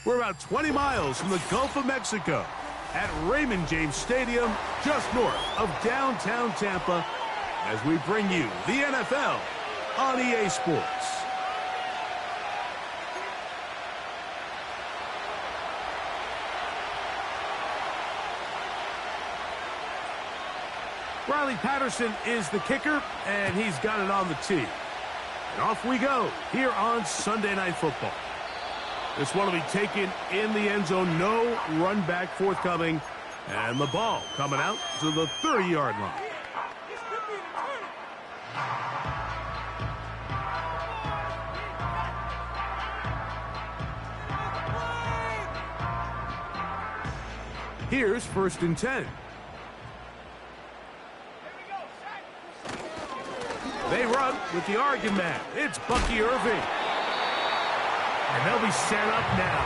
We're about 20 miles from the Gulf of Mexico at Raymond James Stadium, just north of downtown Tampa, as we bring you the NFL on EA Sports. Riley Patterson is the kicker, and he's got it on the tee. And off we go here on Sunday Night Football. This one will be taken in the end zone. No run back forthcoming. And the ball coming out to the 30-yard line. Here's 1st and 10. They run with the Oregon man. It's Bucky Irving. And they'll be set up now.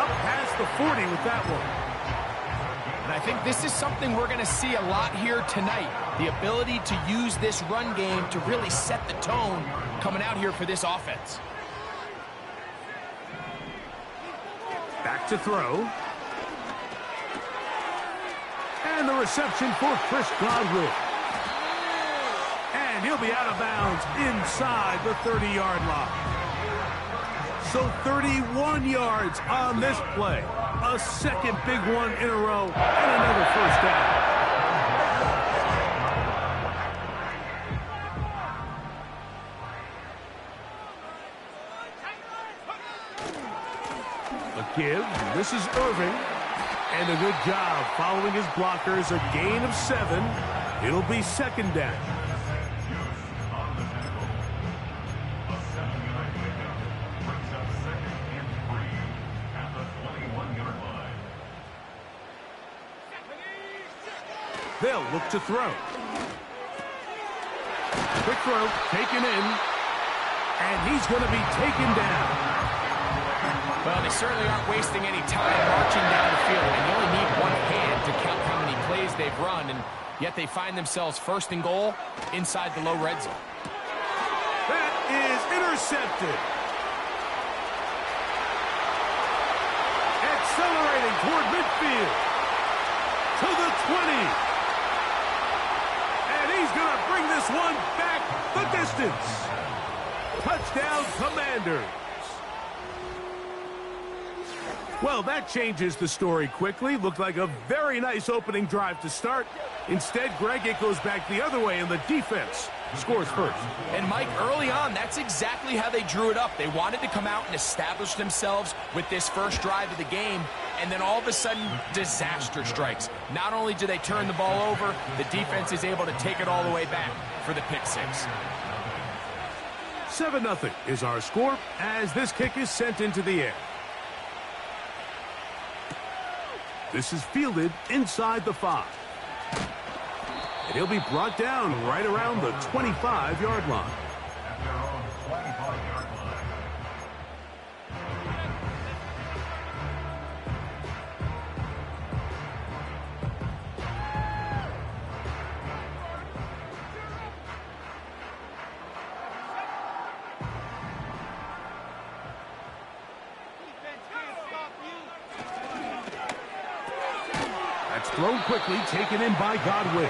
Up past the 40 with that one. And I think this is something we're going to see a lot here tonight. The ability to use this run game to really set the tone coming out here for this offense. Back to throw. And the reception for Chris Godwin. And he'll be out of bounds inside the 30-yard line. So 31 yards on this play. A second big one in a row, and another first down. A give. This is Irving. And a good job following his blockers. A gain of 7. It'll be 2nd down. They'll look to throw. Quick throw, taken in, and he's going to be taken down. Well, they certainly aren't wasting any time marching down the field, and you only need one hand to count how many plays they've run, and yet they find themselves 1st and goal inside the low red zone. That is intercepted. Accelerating toward midfield. To the 20. He's going to bring this one back the distance. Touchdown, Commanders. Well, that changes the story quickly. Looked like a very nice opening drive to start. Instead, Greg, it goes back the other way, and the defense scores first. And, Mike, early on, that's exactly how they drew it up. They wanted to come out and establish themselves with this first drive of the game, and then all of a sudden, disaster strikes. Not only do they turn the ball over, the defense is able to take it all the way back for the pick six. 7-0 is our score as this kick is sent into the air. This is fielded inside the 5. And he'll be brought down right around the 25-yard line. That's thrown quickly, taken in by Godwin.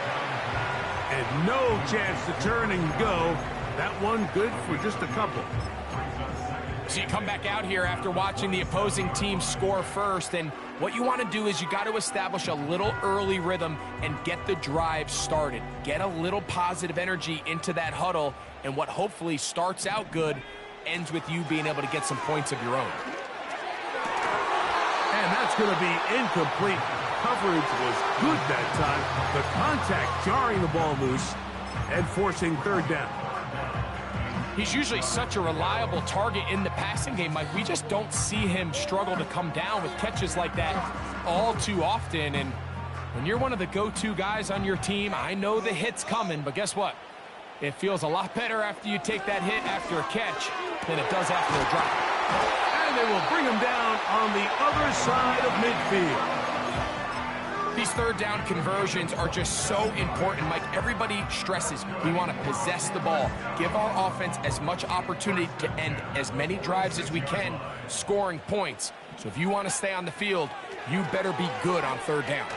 And no chance to turn and go. That one good for just a couple. So you come back out here after watching the opposing team score first, and what you want to do is you got to establish a little early rhythm and get the drive started. Get a little positive energy into that huddle, and what hopefully starts out good ends with you being able to get some points of your own. And that's going to be incomplete. Coverage was good that time. The contact jarring the ball loose and forcing 3rd down. He's usually such a reliable target in the passing game, Mike. We just don't see him struggle to come down with catches like that all too often. And when you're one of the go-to guys on your team, I know the hit's coming, but guess what? It feels a lot better after you take that hit after a catch than it does after a drop. And they will bring him down on the other side of midfield. These 3rd down conversions are just so important, Mike. Everybody stresses we want to possess the ball, give our offense as much opportunity to end as many drives as we can, scoring points. So if you want to stay on the field, you better be good on third down.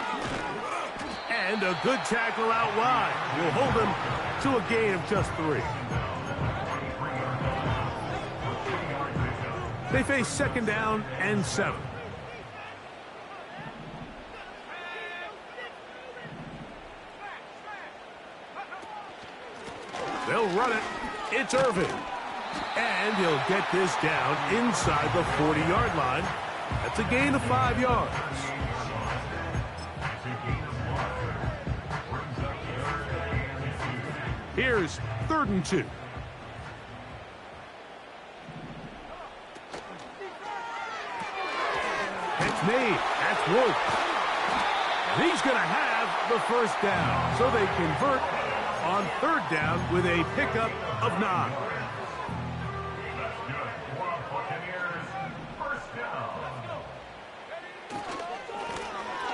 And a good tackle out wide will hold him to a gain of just 3. They face 2nd down and 7. They'll run it. It's Irving. And he'll get this down inside the 40-yard line. That's a gain of 5 yards. Here's 3rd and 2. It's made. That's Wolf. He's going to have the 1st down. So they convert on 3rd down with a pickup of 9.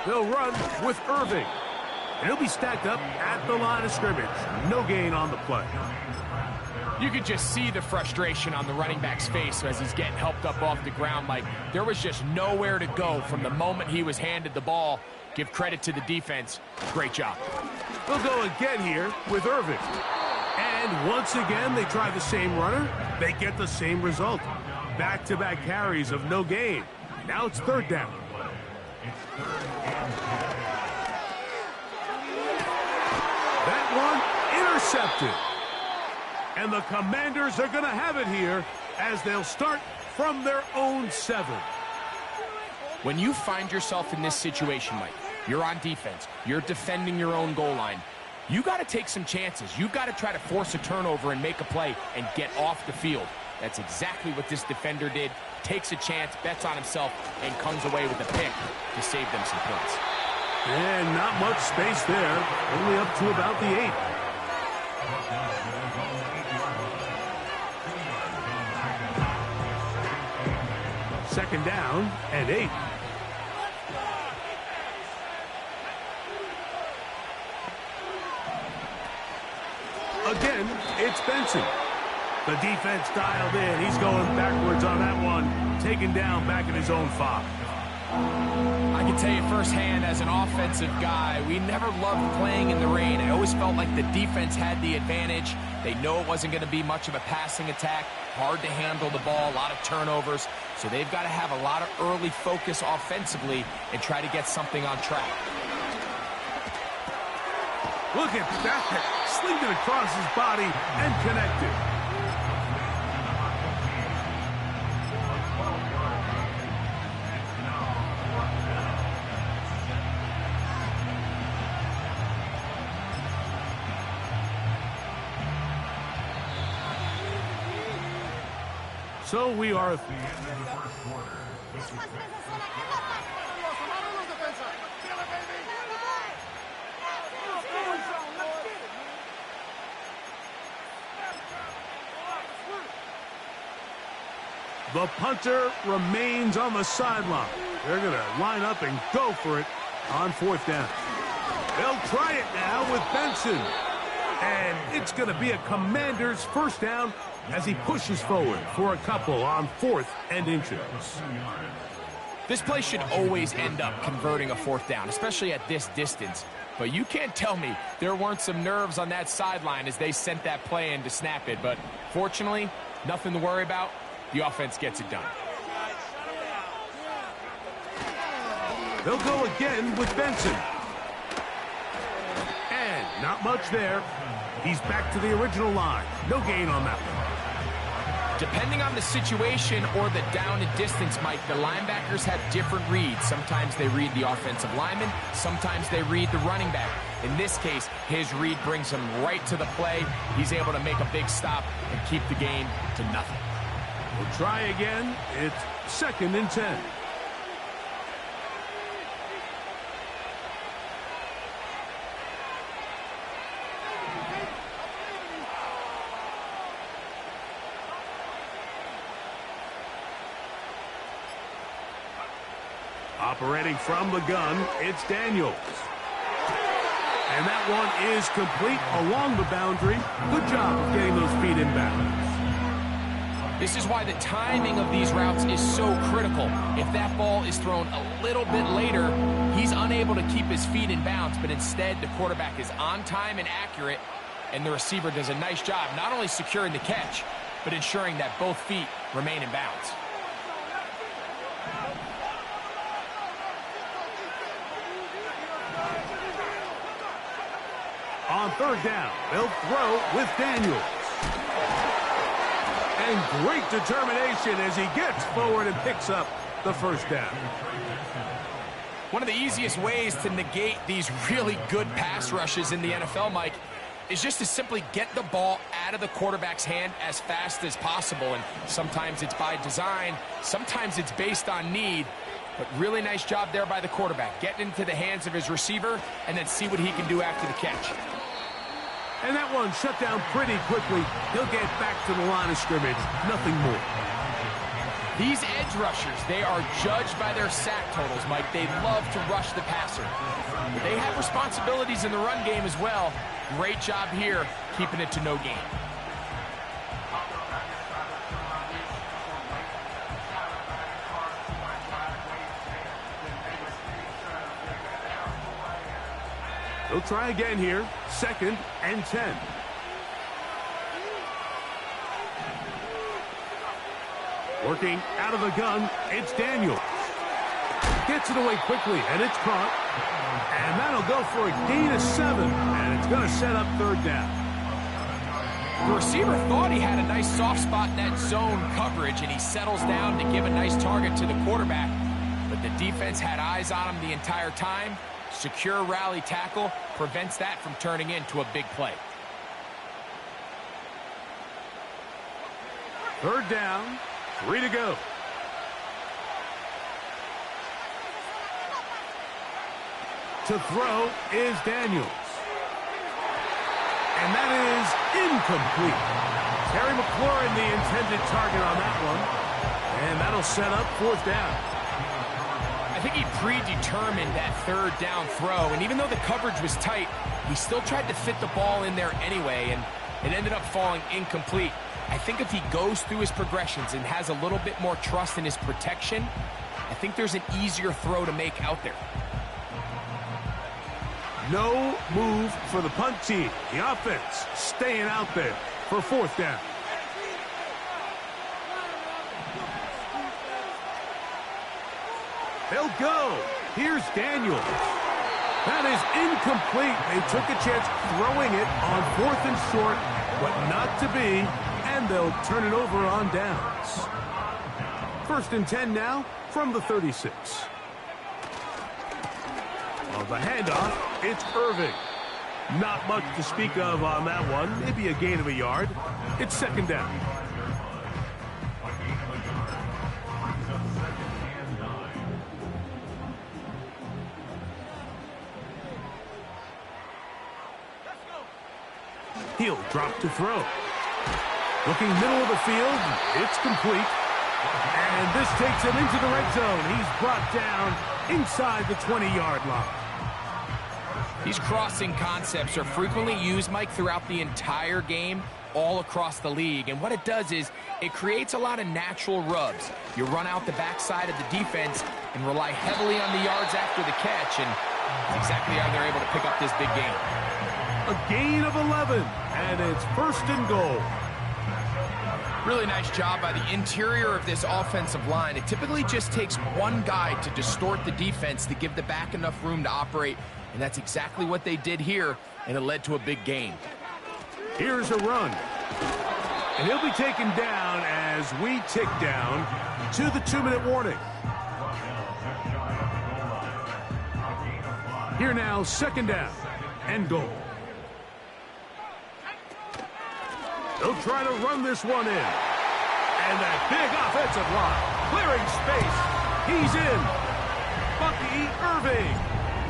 They'll run with Irving. And he'll be stacked up at the line of scrimmage. No gain on the play. You could just see the frustration on the running back's face as he's getting helped up off the ground. Like there was just nowhere to go from the moment he was handed the ball. Give credit to the defense. Great job. They'll go again here with Irving. And once again, they try the same runner. They get the same result. Back-to-back carries of no gain. Now it's 3rd down. That one intercepted. And the Commanders are going to have it here as they'll start from their own 7. When you find yourself in this situation, Mike, you're on defense, you're defending your own goal line, you got to take some chances. You got to try to force a turnover and make a play and get off the field. That's exactly what this defender did. Takes a chance, bets on himself, and comes away with a pick to save them some points. And not much space there. Only up to about the 8. Second down and 8. Again, it's Benson. The defense dialed in. He's going backwards on that one. Taken down back at his own 5. I can tell you firsthand, as an offensive guy, we never loved playing in the rain. I always felt like the defense had the advantage. They know it wasn't going to be much of a passing attack. Hard to handle the ball, a lot of turnovers. So they've got to have a lot of early focus offensively and try to get something on track. Look at that. Slinged it across his body and connected. So we are at the end of the first quarter. The punter remains on the sideline. They're going to line up and go for it on 4th down. They'll try it now with Benson. And it's going to be a Commander's 1st down as he pushes forward for a couple on 4th and inches. This play should always end up converting a 4th down, especially at this distance. But you can't tell me there weren't some nerves on that sideline as they sent that play in to snap it. But fortunately, nothing to worry about. The offense gets it done. They'll go again with Benson. And not much there. He's back to the original line. No gain on that one. Depending on the situation or the down and distance, Mike, the linebackers have different reads. Sometimes they read the offensive lineman. Sometimes they read the running back. In this case, his read brings him right to the play. He's able to make a big stop and keep the game to nothing. We'll try again. It's 2nd and 10. Operating from the gun, it's Daniels. And that one is complete along the boundary. Good job of getting those feet in bounds. This is why the timing of these routes is so critical. If that ball is thrown a little bit later, he's unable to keep his feet in bounds, but instead the quarterback is on time and accurate, and the receiver does a nice job not only securing the catch, but ensuring that both feet remain in bounds. On third down, they'll throw with Daniels. And great determination as he gets forward and picks up the first down. One of the easiest ways to negate these really good pass rushes in the NFL, Mike, is just to simply get the ball out of the quarterback's hand as fast as possible. And sometimes it's by design, sometimes it's based on need. But really nice job there by the quarterback, getting into the hands of his receiver and then see what he can do after the catch. And that one shut down pretty quickly. He'll get back to the line of scrimmage, nothing more. These edge rushers, they are judged by their sack totals, Mike. They love to rush the passer. But they have responsibilities in the run game as well. Great job here, keeping it to no gain. They'll try again here, 2nd and 10. Working out of the gun, it's Daniels. Gets it away quickly, and it's caught. And that'll go for a gain of 7, and it's going to set up third down. The receiver thought he had a nice soft spot in that zone coverage, and he settles down to give a nice target to the quarterback. But the defense had eyes on him the entire time. Secure rally tackle prevents that from turning into a big play. Third down, 3 to go. To throw is Daniels. And that is incomplete. Terry McLaurin, the intended target on that one. And that'll set up 4th down. I think he predetermined that third down throw, and even though the coverage was tight, he still tried to fit the ball in there anyway, and it ended up falling incomplete. I think if he goes through his progressions and has a little bit more trust in his protection, I think there's an easier throw to make out there. No move for the punt team. The offense staying out there for 4th down. They'll go. Here's Daniels. That is incomplete. They took a chance throwing it on 4th and short, but not to be, and they'll turn it over on downs. 1st and 10 now from the 36. On the handoff, it's Irving. Not much to speak of on that one. Maybe a gain of a yard. It's 2nd down. He'll drop to throw. Looking middle of the field, it's complete. And this takes him into the red zone. He's brought down inside the 20-yard line. These crossing concepts are frequently used, Mike, throughout the entire game, all across the league. And what it does is it creates a lot of natural rubs. You run out the backside of the defense and rely heavily on the yards after the catch, and that's exactly how they're able to pick up this big game. A gain of 11, and it's 1st and goal. Really nice job by the interior of this offensive line. It typically just takes one guy to distort the defense to give the back enough room to operate, and that's exactly what they did here, and it led to a big gain. Here's a run. And he'll be taken down as we tick down to the 2-minute warning. Here now, 2nd down and goal. They'll try to run this one in. And that big offensive line, clearing space. He's in. Bucky Irving.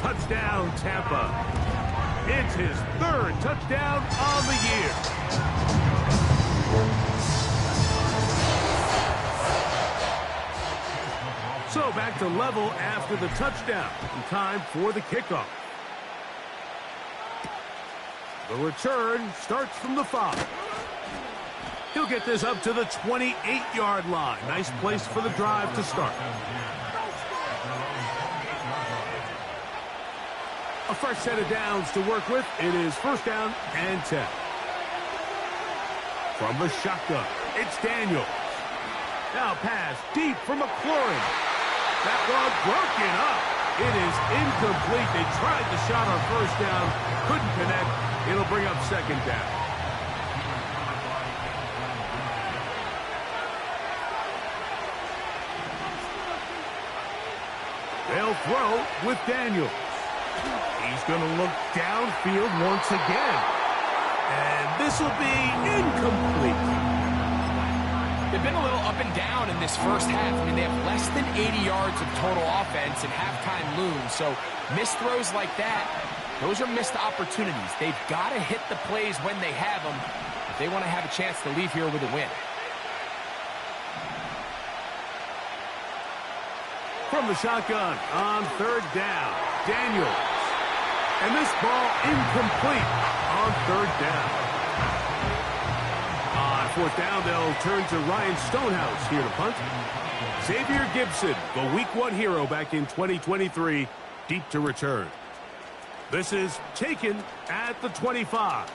Touchdown, Tampa. It's his 3rd touchdown on the year. So back to level after the touchdown. In time for the kickoff. The return starts from the 5. He'll get this up to the 28-yard line. Nice place for the drive to start. A fresh set of downs to work with. It is first down and 10. From the shotgun, it's Daniels. Now pass deep for McLaurin. That one broken up. It is incomplete. They tried the shot on first down. Couldn't connect. It'll bring up second down. They'll throw with Daniels. He's going to look downfield once again. And this will be incomplete. They've been a little up and down in this first half. I mean, they have less than 80 yards of total offense and halftime looms. So missed throws like that, those are missed opportunities. They've got to hit the plays when they have them if they want to have a chance to leave here with a win. From the shotgun on third down, Daniels. And this ball incomplete on third down. On fourth down, they'll turn to Ryan Stonehouse here to punt. Xavier Gibson, the Week 1 hero back in 2023, deep to return. This is taken at the 25.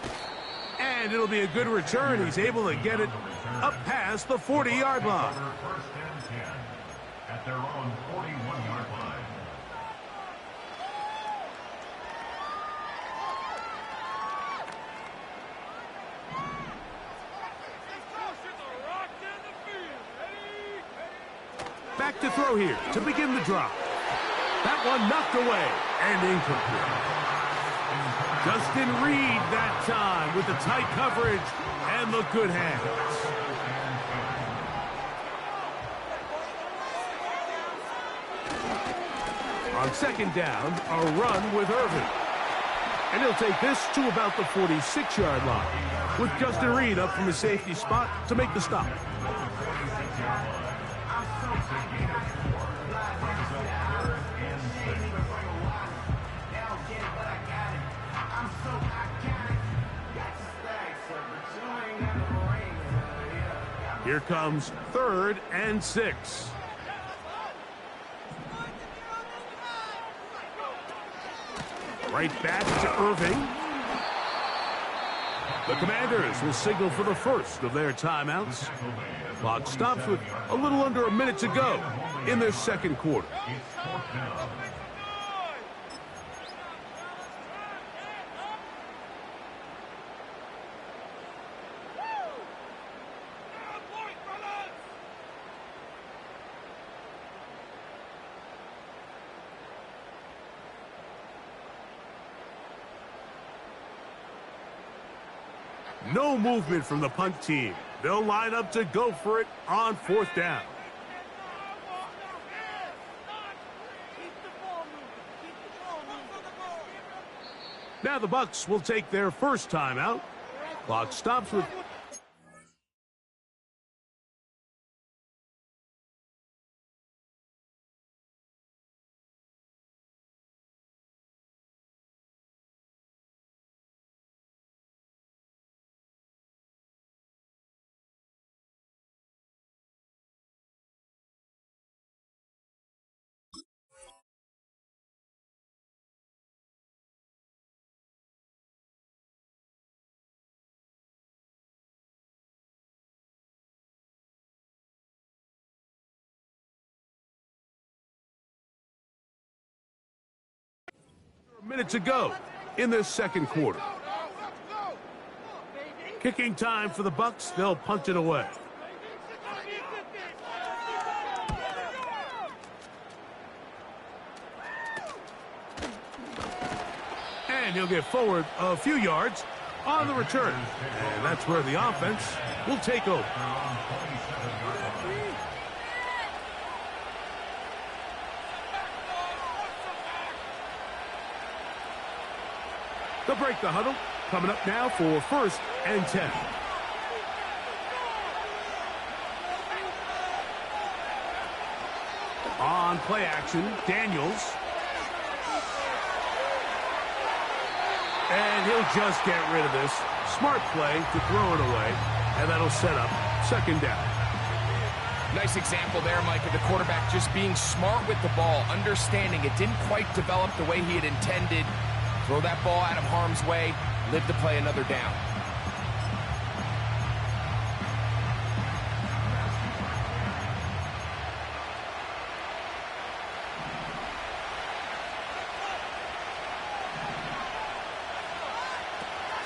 And it'll be a good return. He's able to get it up past the 40-yard line. First and 10 at their own 41-yard line. Back to throw here to begin the drive. That one knocked away and incomplete. Justin Reed that time with the tight coverage and the good hands. On second down, a run with Irvin. And he'll take this to about the 46-yard line with Justin Reed up from his safety spot to make the stop. Here comes 3rd and 6. Right back to Irving. The Commanders will signal for the first of their timeouts. Clock stops with a little under a minute to go in their second quarter. No movement from the punt team. They'll line up to go for it on fourth down. Now the Bucs will take their first timeout. Clock stops with a minute to go in this second quarter. Kicking time for the Bucs. They'll punt it away. And he'll get forward a few yards on the return. And that's where the offense will take over. They'll break the huddle. Coming up now for 1st and 10. On play action, Daniels. And he'll just get rid of this. Smart play to throw it away. And that'll set up second down. Nice example there, Mike, of the quarterback just being smart with the ball, understanding it didn't quite develop the way he had intended. Throw that ball out of harm's way, live to play another down.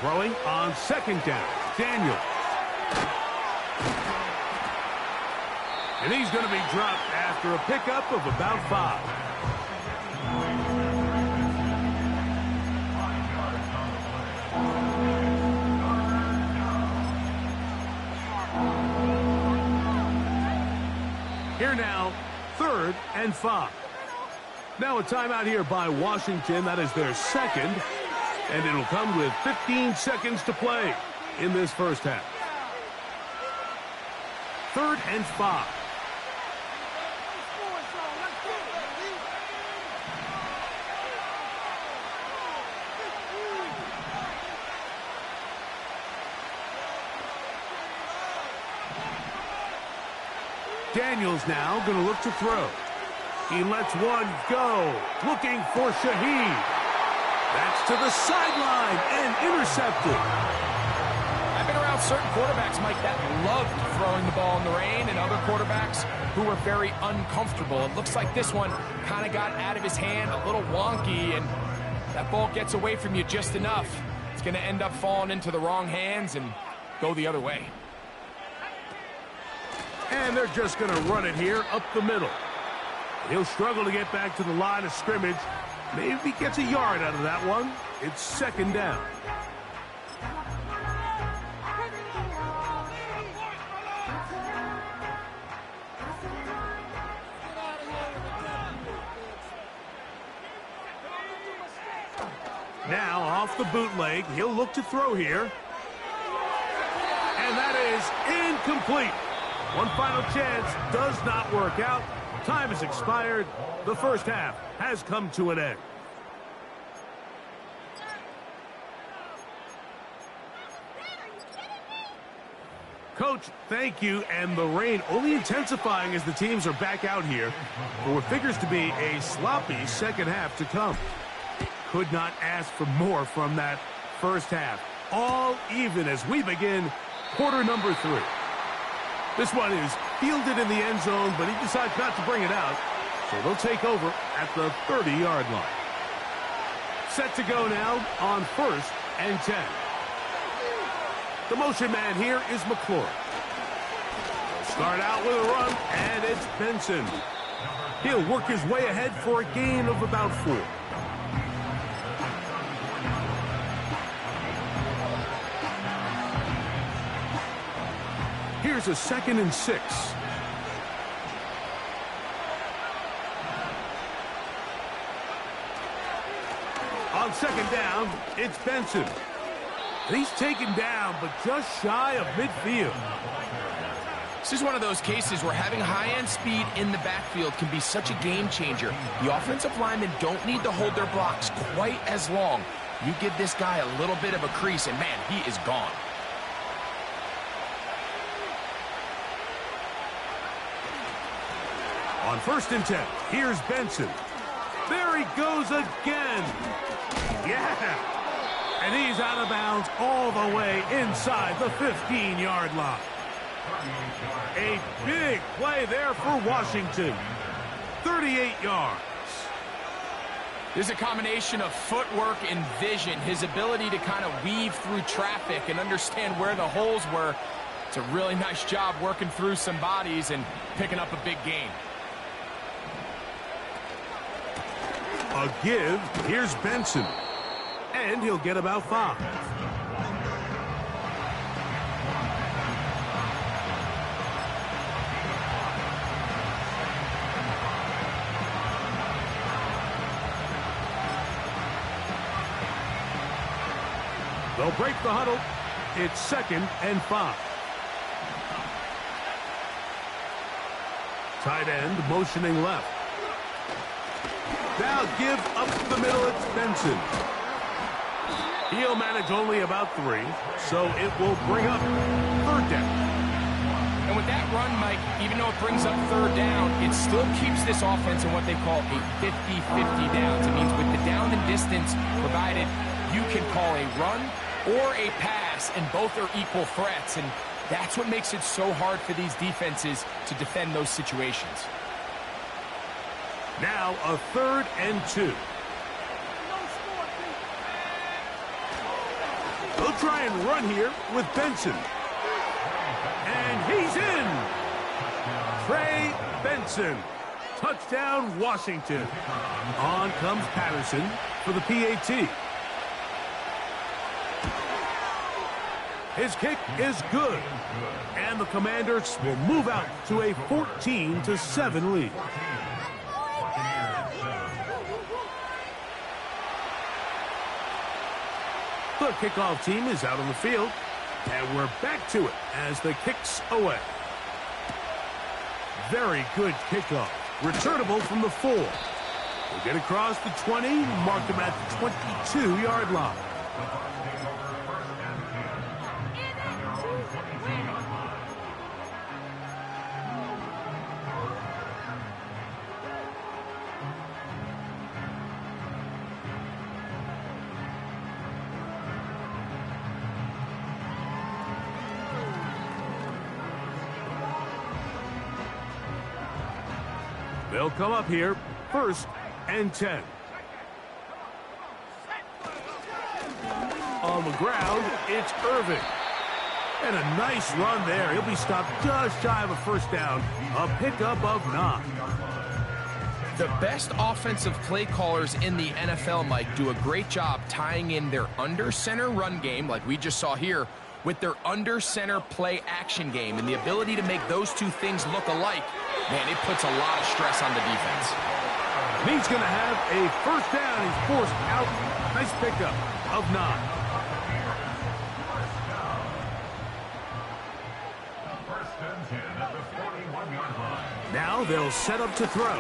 Throwing on second down, Daniel. And he's going to be dropped after a pickup of about 5. Here now, 3rd and 5. Now a timeout here by Washington. That is their second. And it'll come with 15 seconds to play in this first half. 3rd and 5. Daniels now going to look to throw. He lets one go. Looking for Shaheed. That's to the sideline and intercepted. I've been around certain quarterbacks, Mike, that loved throwing the ball in the rain, and other quarterbacks who were very uncomfortable. It looks like this one kind of got out of his hand, a little wonky, and that ball gets away from you just enough. It's going to end up falling into the wrong hands and go the other way. And they're just going to run it here up the middle. He'll struggle to get back to the line of scrimmage. Maybe he gets a yard out of that one. It's second down. Now off the bootleg, he'll look to throw here. And that is incomplete. One final chance does not work out. Time has expired. The first half has come to an end. Coach, thank you. And the rain only intensifying as the teams are back out here for what figures to be a sloppy second half to come. Could not ask for more from that first half. All even as we begin quarter number 3. This one is fielded in the end zone, but he decides not to bring it out. So they'll take over at the 30-yard line. Set to go now on 1st and 10. The motion man here is McLaurin. They'll start out with a run, and it's Benson. He'll work his way ahead for a gain of about 4. Here's a 2nd and 6. On second down, it's Benson. And he's taken down, but just shy of midfield. This is one of those cases where having high-end speed in the backfield can be such a game changer. The offensive linemen don't need to hold their blocks quite as long. You give this guy a little bit of a crease, and man, he is gone. On 1st and 10, here's Benson. There he goes again. Yeah. And he's out of bounds all the way inside the 15-yard line. A big play there for Washington. 38 yards. There's a combination of footwork and vision, his ability to kind of weave through traffic and understand where the holes were. It's a really nice job working through some bodies and picking up a big gain. A give. Here's Benson. And he'll get about 5. They'll break the huddle. It's 2nd and 5. Tight end motioning left. Now give up the middle. It's Benson. He'll manage only about 3, so it will bring up 3rd down. And with that run, Mike, even though it brings up 3rd down, it still keeps this offense in what they call a 50-50 downs. It means with the down and distance provided, you can call a run or a pass, and both are equal threats. And that's what makes it so hard for these defenses to defend those situations. Now a 3rd and 2. They'll try and run here with Benson. And he's in. Trey Benson. Touchdown, Washington. On comes Patterson for the PAT. His kick is good. And the Commanders will move out to a 14-7 lead. The kickoff team is out on the field. And we're back to it as the kick's away. Very good kickoff. Returnable from the 4. We'll get across the 20, mark them at the 22-yard line. They'll come up here, 1st and 10. On the ground, it's Irving. And a nice run there. He'll be stopped just shy of a 1st down. A pickup of 9. The best offensive play callers in the NFL, Mike, do a great job tying in their under-center run game, like we just saw here, with their under-center play action game. And the ability to make those two things look alike, man, it puts a lot of stress on the defense. He's going to have a 1st down. He's forced out. Nice pickup of 9. Now they'll set up to throw.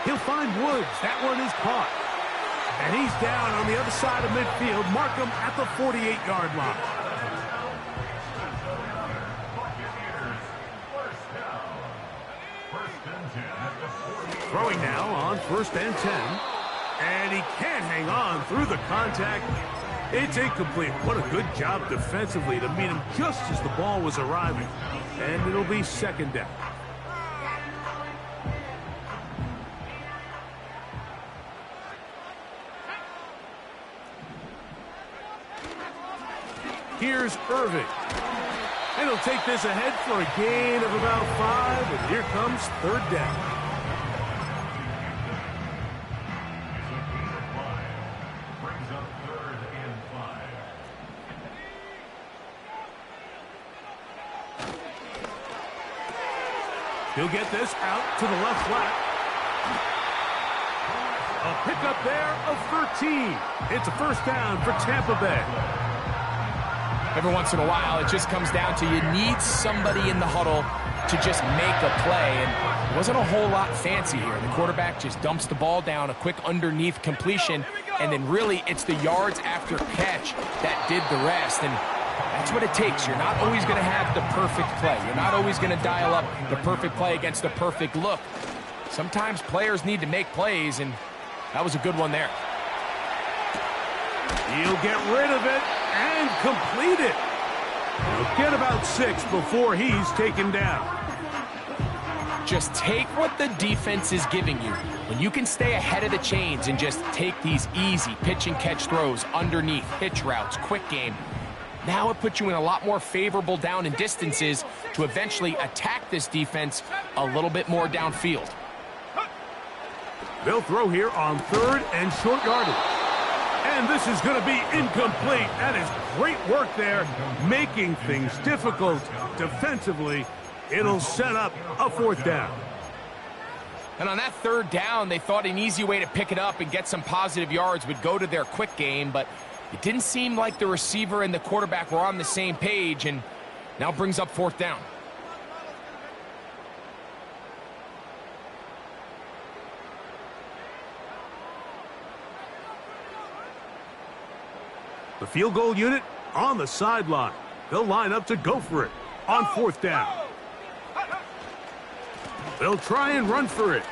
He'll find Woods. That one is caught. And he's down on the other side of midfield. Mark him at the 48-yard line. Throwing now on 1st and 10. And he can't hang on through the contact. It's incomplete. What a good job defensively to meet him just as the ball was arriving. And it'll be 2nd down. Here's Irving. And he'll take this ahead for a gain of about 5. And here comes 3rd down. He'll get this out to the left flat. A pickup there of 13. It's a 1st down for Tampa Bay. Every once in a while, it just comes down to you need somebody in the huddle to just make a play. And it wasn't a whole lot fancy here. The quarterback just dumps the ball down, a quick underneath completion, and then really it's the yards after catch that did the rest. And that's what it takes. You're not always going to have the perfect play. You're not always going to dial up the perfect play against the perfect look. Sometimes players need to make plays, and that was a good one there. He'll get rid of it and complete it. He'll get about 6 before he's taken down. Just take what the defense is giving you. When you can stay ahead of the chains and just take these easy pitch and catch throws underneath, hitch routes, quick game, now it puts you in a lot more favorable down and distances to eventually attack this defense a little bit more downfield. They'll throw here on 3rd and short yardage. And this is going to be incomplete. That is great work there, making things difficult defensively. It'll set up a 4th down. And on that 3rd down, they thought an easy way to pick it up and get some positive yards would go to their quick game, but it didn't seem like the receiver and the quarterback were on the same page, and now brings up 4th down. The field goal unit on the sideline. They'll line up to go for it on 4th down. They'll try and run for it.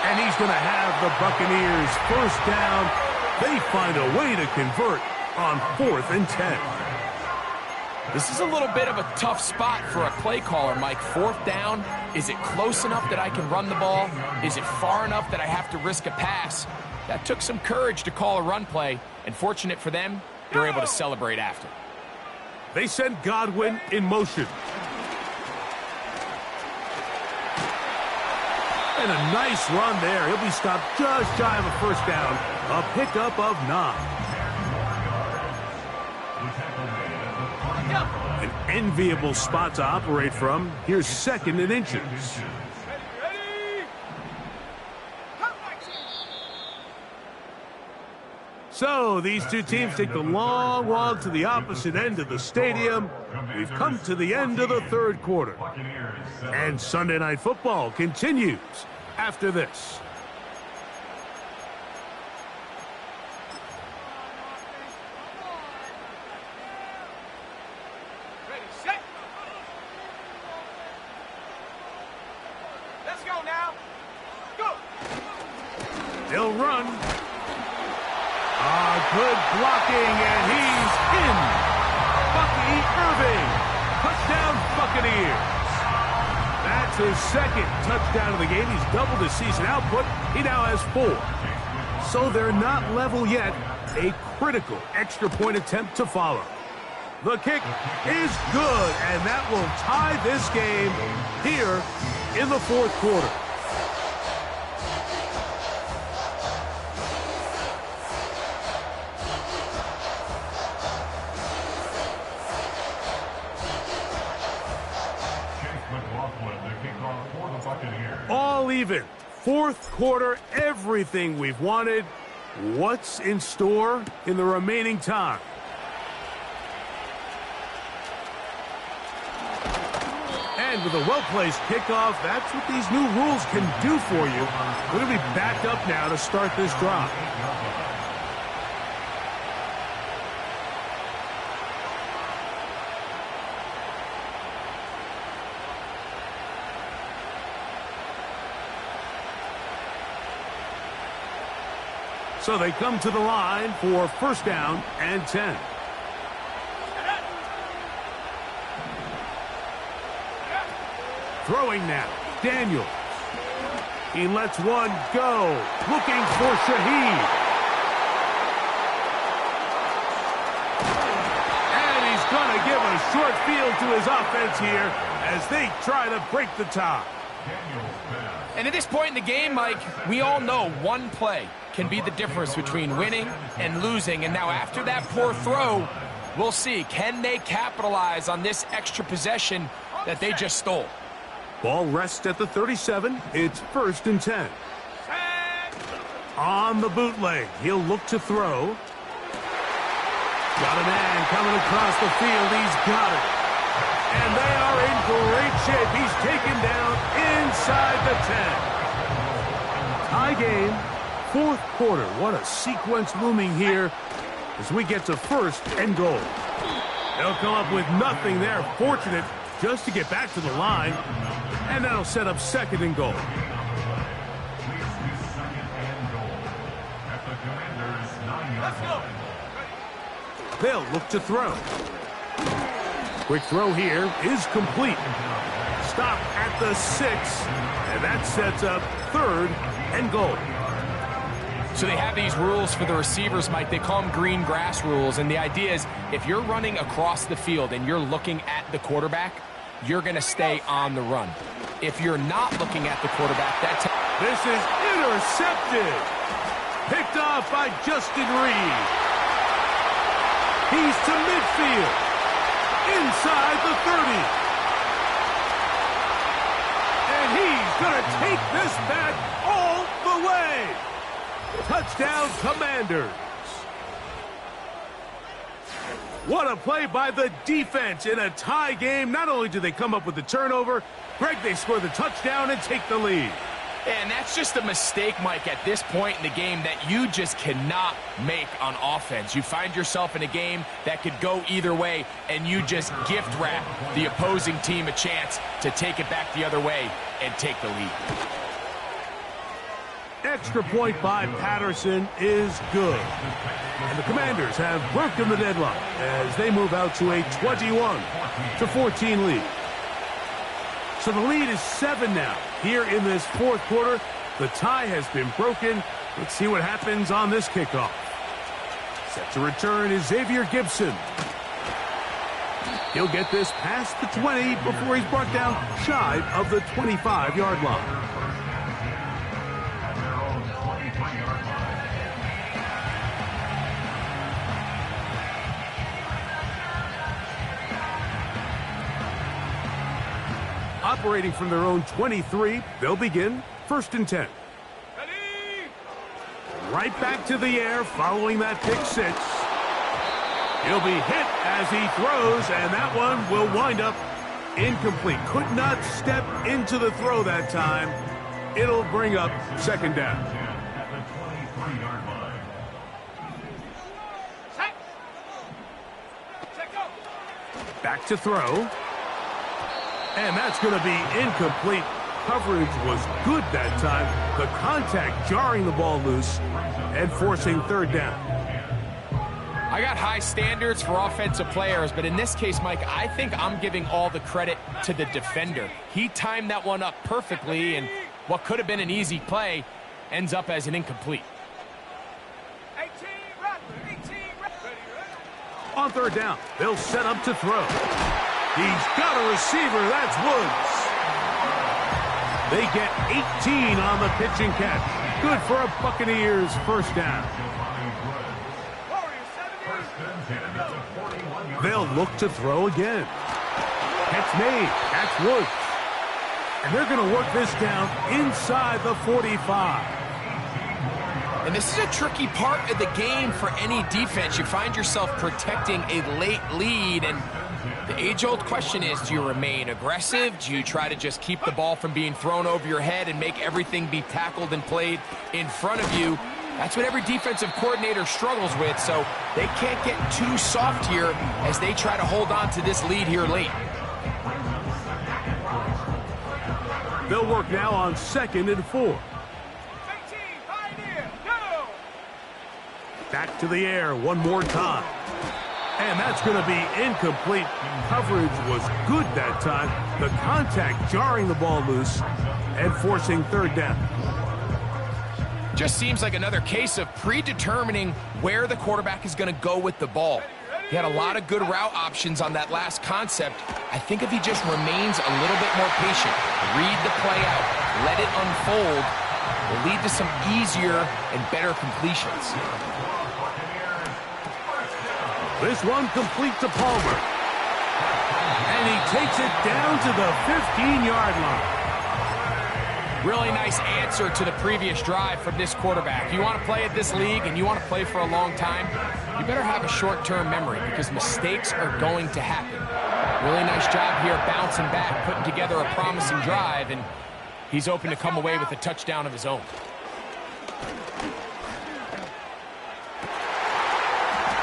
And he's going to have the Buccaneers 1st down. They find a way to convert on 4th and 10. This is a little bit of a tough spot for a play caller, Mike. 4th down, is it close enough that I can run the ball? Is it far enough that I have to risk a pass? That took some courage to call a run play, and fortunate for them, they're able to celebrate after. They send Godwin in motion. And a nice run there. He'll be stopped just shy of a 1st down. A pickup of 9. An enviable spot to operate from. Here's 2nd and inches. So these two teams take the long walk to the opposite end of the stadium. We've come to the end of the 3rd quarter. And Sunday Night Football continues after this. Ready, set. Let's go now. Go. They'll run. Good blocking, and he's in. Bucky Irving. Touchdown, Buccaneers. That's his 2nd touchdown of the game. He's doubled his season output. He now has 4. So they're not level yet. A critical extra point attempt to follow. The kick is good, and that will tie this game here in the 4th quarter. All even. 4th quarter, everything we've wanted. What's in store in the remaining time? And with a well-placed kickoff, that's what these new rules can do for you. We're going to be backed up now to start this drive. So they come to the line for 1st down and 10. Throwing now, Daniels. He lets one go, looking for Shaheed. And he's going to give a short field to his offense here as they try to break the tie. And at this point in the game, Mike, we all know one play can be the difference between winning and losing. And now after that poor throw, we'll see, can they capitalize on this extra possession that they just stole? Ball rests at the 37. It's 1st and 10. On the bootleg, he'll look to throw. Got a man coming across the field. He's got it. And they are in great shape. He's taken down inside the 10. Tie game, 4th quarter. What a sequence looming here as we get to 1st and goal. They'll come up with nothing there. Fortunate just to get back to the line. And that'll set up 2nd and goal. Let's go. They'll look to throw. Quick throw here is complete. Stop at the 6, and that sets up 3rd and goal. So they have these rules for the receivers, Mike. They call them green grass rules, and the idea is if you're running across the field and you're looking at the quarterback, you're going to stay on the run. If you're not looking at the quarterback, this is intercepted. Picked off by Justin Reed. He's to midfield. Inside the 30. And he's going to take this back all the way. Touchdown, Commanders. What a play by the defense in a tie game. Not only do they come up with the turnover, Greg, they score the touchdown and take the lead. And that's just a mistake, Mike, at this point in the game that you just cannot make on offense. You find yourself in a game that could go either way, and you just gift wrap the opposing team a chance to take it back the other way and take the lead. Extra point by Patterson is good. And the Commanders have broken the deadlock as they move out to a 21-14 lead. So the lead is 7 now. Here in this fourth quarter, the tie has been broken. Let's see what happens on this kickoff. Set to return is Xavier Gibson. He'll get this past the 20 before he's brought down shy of the 25-yard line. Operating from their own 23, they'll begin 1st and 10. Ready? Right back to the air following that pick 6. He'll be hit as he throws, and that one will wind up incomplete. Could not step into the throw that time. It'll bring up 2nd down. At the 23-yard line. Set. Set, go. Back to throw. And that's going to be incomplete. Coverage was good that time. The contact jarring the ball loose and forcing 3rd down. I got high standards for offensive players, but in this case, Mike, I think I'm giving all the credit to the defender. He timed that one up perfectly, and what could have been an easy play ends up as an incomplete. 18, ready, ready. On 3rd down, they'll set up to throw. He's got a receiver. That's Woods. They get 18 on the pitch and catch. Good for a Buccaneers 1st down. They'll look to throw again. Catch made. That's Woods. And they're going to work this down inside the 45. And this is a tricky part of the game for any defense. You find yourself protecting a late lead, and the age-old question is, do you remain aggressive? Do you try to just keep the ball from being thrown over your head and make everything be tackled and played in front of you? That's what every defensive coordinator struggles with, so they can't get too soft here as they try to hold on to this lead here late. They'll work now on 2nd and 4. 18, pioneer, go. Back to the air one more time. And that's going to be incomplete. Coverage was good that time. The contact jarring the ball loose and forcing 3rd down. Just seems like another case of predetermining where the quarterback is going to go with the ball. He had a lot of good route options on that last concept. I think if he just remains a little bit more patient, read the play out, let it unfold, will lead to some easier and better completions. This one complete to Palmer. And he takes it down to the 15-yard line. Really nice answer to the previous drive from this quarterback. You want to play at this league and you want to play for a long time, you better have a short-term memory because mistakes are going to happen. Really nice job here bouncing back, putting together a promising drive, and he's open to come away with a touchdown of his own.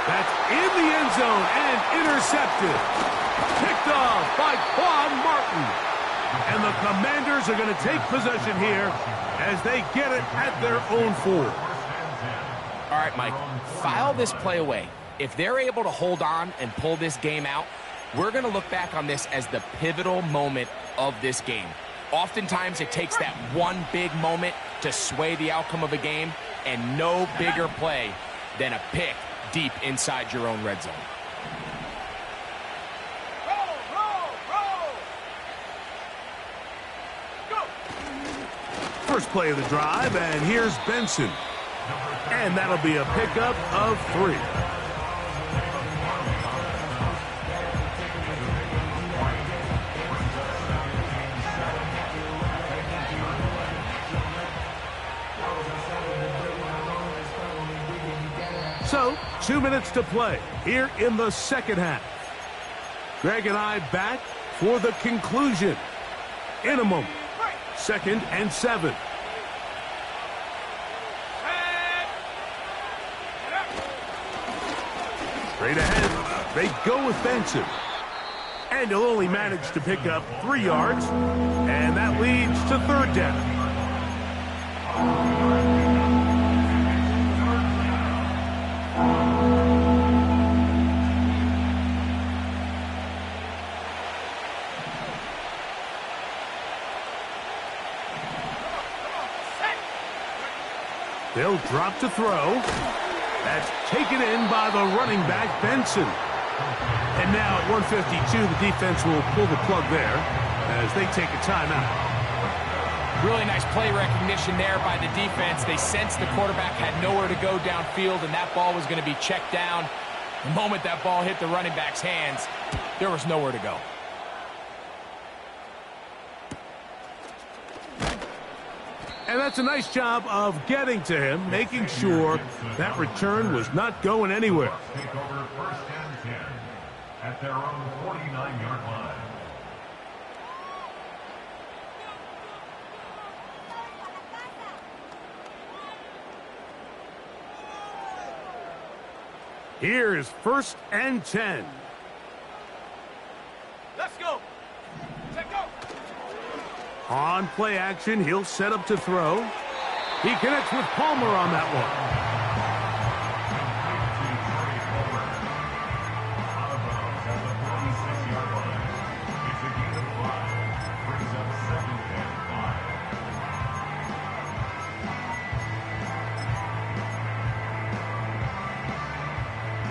That's in the end zone and intercepted. Picked off by Quan Martin. And the Commanders are going to take possession here as they get it at their own 4. All right, Mike, file this play away. If they're able to hold on and pull this game out, we're going to look back on this as the pivotal moment of this game. Oftentimes, it takes that one big moment to sway the outcome of a game, and no bigger play than a pick deep inside your own red zone. First play of the drive, and here's Benson. And that'll be a pickup of 3. So, 2 minutes to play here in the second half. Greg and I back for the conclusion in a moment. 2nd and 7. Straight ahead, they go with Benson. And he'll only manage to pick up 3 yards, and that leads to 3rd down. They'll drop to throw. That's taken in by the running back, Benson. And now at 1:52, the defense will pull the plug there as they take a timeout. Really nice play recognition there by the defense. They sensed the quarterback had nowhere to go downfield, and that ball was going to be checked down. The moment that ball hit the running back's hands, there was nowhere to go. And that's a nice job of getting to him, making sure that return was not going anywhere. Take over 1st and 10 at their own 49-yard line. Here's 1st and 10. Let's go. Take go. On play action, he'll set up to throw. He connects with Palmer on that one.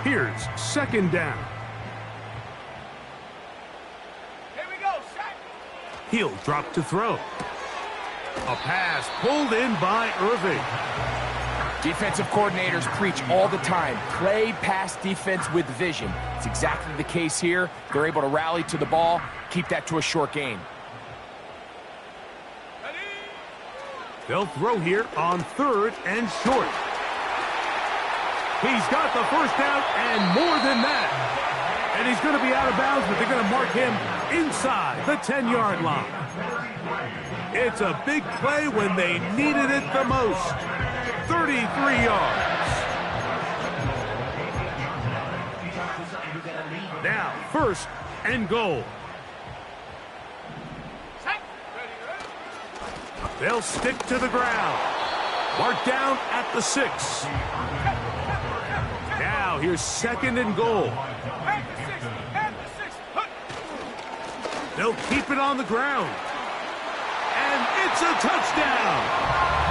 Here's 2nd down. Here we go. Set. He'll drop to throw. A pass pulled in by Irving. Defensive coordinators preach all the time, play pass defense with vision. It's exactly the case here. They're able to rally to the ball, keep that to a short gain. Ready. They'll throw here on 3rd and short. He's got the 1st down and more than that. And he's going to be out of bounds, but they're going to mark him inside the 10-yard line. It's a big play when they needed it the most. 33 yards. Now, 1st and goal. Set. Ready. They'll stick to the ground. Marked down at the 6. Now, here's 2nd and goal. At the 6. At the 6. Hut. They'll keep it on the ground. And it's a touchdown.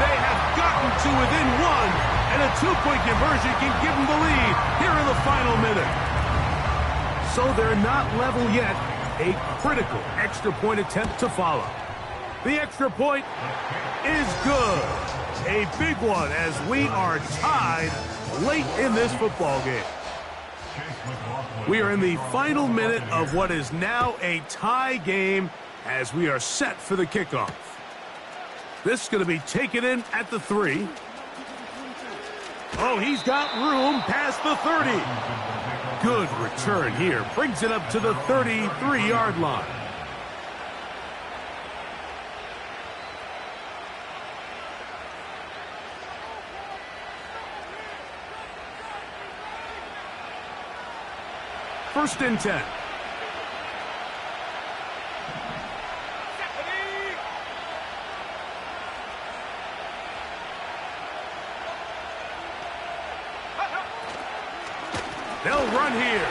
They have gotten to within 1, and a 2-point conversion can give them the lead here in the final minute. So they're not level yet. A critical extra point attempt to follow. The extra point is good. A big one as we are tied late in this football game. We are in the final minute of what is now a tie game as we are set for the kickoff. This is going to be taken in at the 3. Oh, he's got room past the 30. Good return here. Brings it up to the 33-yard line. First and 10. They'll run here.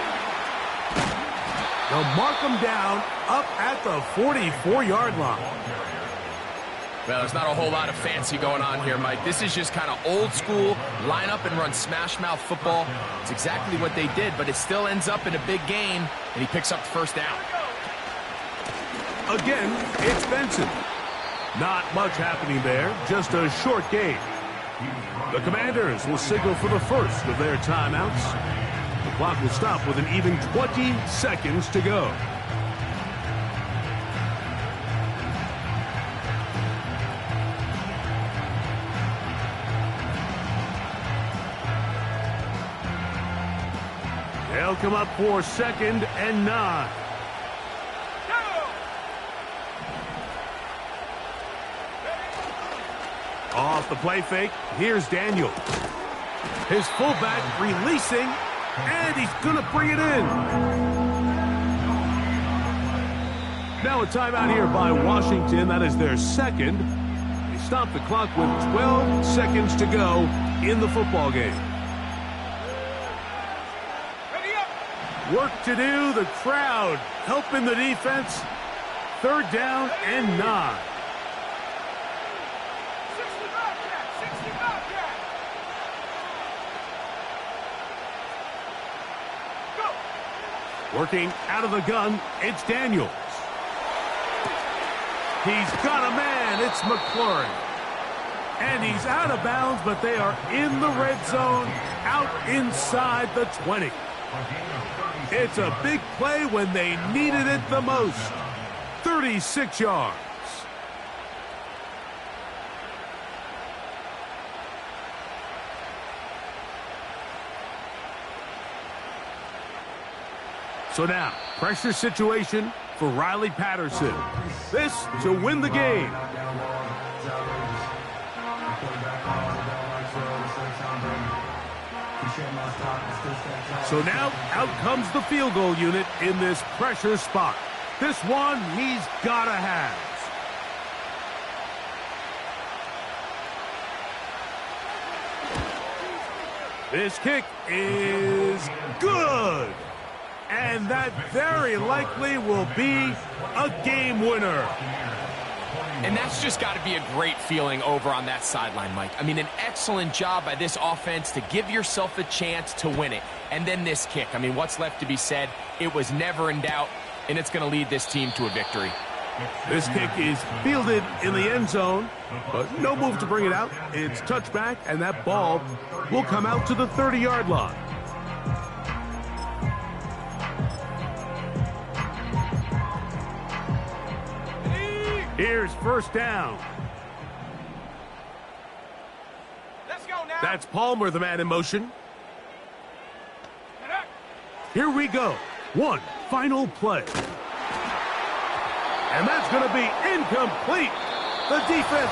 They'll mark them down up at the 44-yard line. Well, there's not a whole lot of fancy going on here, Mike. This is just kind of old school, line up and run smash mouth football. It's exactly what they did, but it still ends up in a big gain, and he picks up the 1st down. Again, it's Benson. Not much happening there, just a short gain. The Commanders will signal for the first of their timeouts. The clock will stop with an even 20 seconds to go. They'll come up for 2nd and 9. Off the play fake, here's Daniel. His fullback releasing, And he's going to bring it in. Now a timeout here by Washington. That is their second. They stop the clock with 12 seconds to go in the football game. Ready up. Work to do. The crowd helping the defense. 3rd down and 9. 65 yard. 65 yard. Go. Working out of the gun, it's Daniels. He's got a man. It's McLaurin. And he's out of bounds, but they are in the red zone, out inside the 20. It's a big play when they needed it the most. 36 yards. So now, pressure situation for Riley Patterson. This to win the game. So now, out comes the field goal unit in this pressure spot. This one he's got to have. This kick is good. And that very likely will be a game winner. And that's just got to be a great feeling over on that sideline, Mike. I mean, an excellent job by this offense to give yourself a chance to win it. And then this kick. I mean, what's left to be said? It was never in doubt, and it's going to lead this team to a victory. This kick is fielded in the end zone, but no move to bring it out. It's touchback, and that ball will come out to the 30-yard line. Here's 1st down. Let's go now. That's Palmer, the man in motion. Here we go. One final play. And that's going to be incomplete. The defense